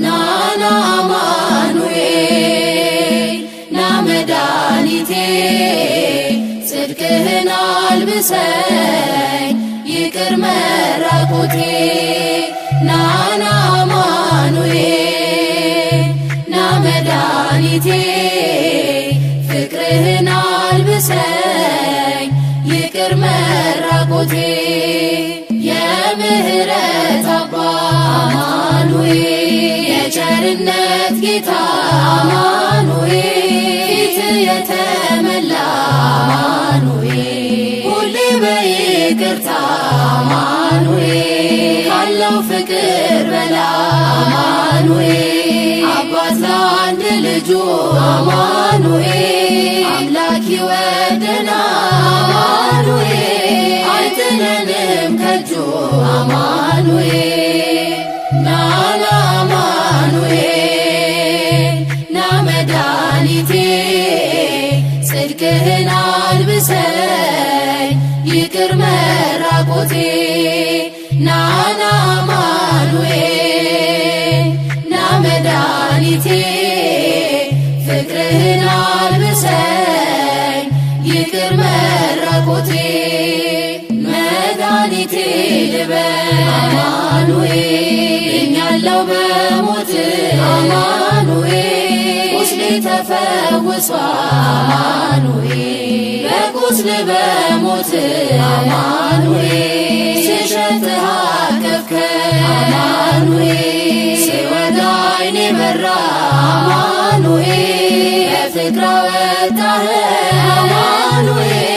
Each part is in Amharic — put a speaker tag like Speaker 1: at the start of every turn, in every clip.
Speaker 1: ናና አማኑኤል ና መድኃኒቴ ጽድቅህን አልብሰኝ ይቅር መራቆቴ ናና አማኑኤል ና መድኃኒቴ ፍቅርህን አልብሰኝ ይቅር መራቆቴ የምህረት አባት አማኑኤል የቸርነት ጌታ አማኑኤል ፊት የተመላ አማኑኤል ሁሌ በይቅርታ አማኑኤል ካለው ፍቅር በላይ አማኑኤል አባት ለአንድ ልጁ አማኑኤል አምላክ ይወደናል አማኑኤል አይጥለንም ከእጁ አማኑኤል ናና አማኑኤል ና መድኃኒቴ ጽድቅህን አልብሰኝ ይቅር መራቆቴ ናና አማኑኤል ና መድኃኒቴ ፍቅርህን አልብሰኝ ይቅር መራቆቴ መድኃኒቴ ልበል አማኑኤል እኛለው በሞት አማኑኤል ቁስሌ ተፈውሷል አማኑኤል በቁስል በሞት አማኑኤል ስሸትህ አቀፍከኝ አማኑኤል ስወጣ ዓይኔ በራ አማኑኤል በፍቅር አወጣኸኝ አማኑኤል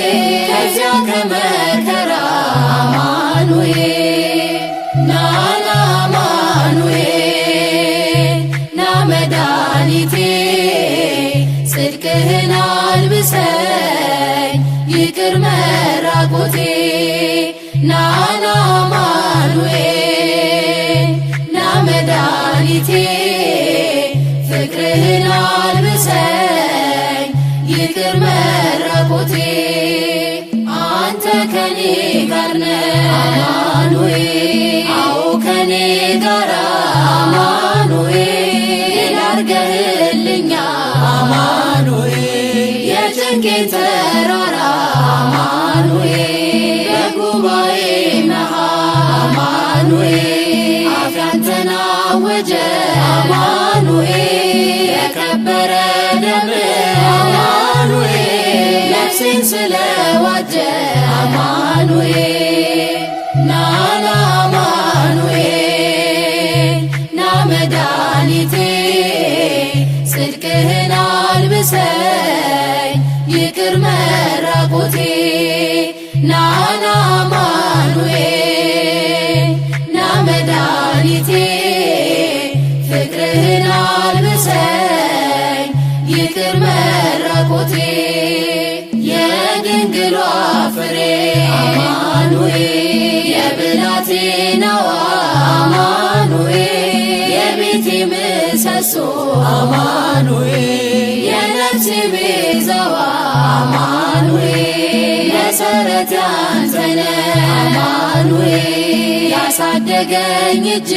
Speaker 1: ከዚያ ከመከራ አማኑኤል ናና አማኑኤል ና መድኃኒቴ ጽድቅህን አልብሰኝ ይቅር መራቆቴ ናና አማኑኤል ና መድኃኒቴ ፍቅርህን አልብሰኝ ይቅር መራቆቴ አንተ ከኔ ጋር ነህ አማኑኤል አዎ ከኔ ጋር አማኑኤል አድርገህልኛል አማኑኤል የጭንቄን ተራራ አማኑኤል በጉባኤ መሃል አማኑኤል አፍ ያንተን አወጀ አማኑኤል የከበረ ደምህ አማኑኤል ነፍሴን ስለዋጀ አማኑኤል ናና አማኑኤል ና መድኃኒቴ ጽድቅህን አልብሰኝ ይቅር መራቆቴ ናና አማኑኤል ና መድኃኒቴ ፍቅርህን አልብሰኝ ይቅር መራቆቴ የድንግሏ ፍሬ አማኑኤል የብላቴናዋ አማኑኤል የቤቴ ምሰሶ አማኑኤል የነፍሴ ቤዛዋ አማኑኤል መሰረት ያንተነ አማኑኤል ያሳደገኝ እጅ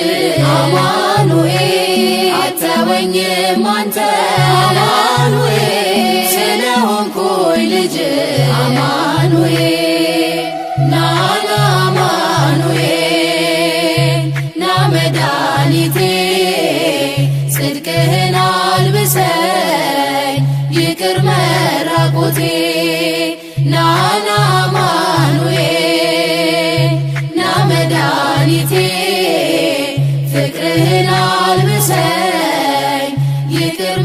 Speaker 1: አማኑኤል አተወኝም አንተ አማኑኤል ስለሆንኩኝ ልጅ አማኑኤል ናና አማኑኤል ና መድኃኒቴ ጽድቅህን አልብሰኝ ይቅር መራቆቴ ናና አማኑኤል ና መድኃኒቴ ፍቅርህን አልብሰኝ ይቅር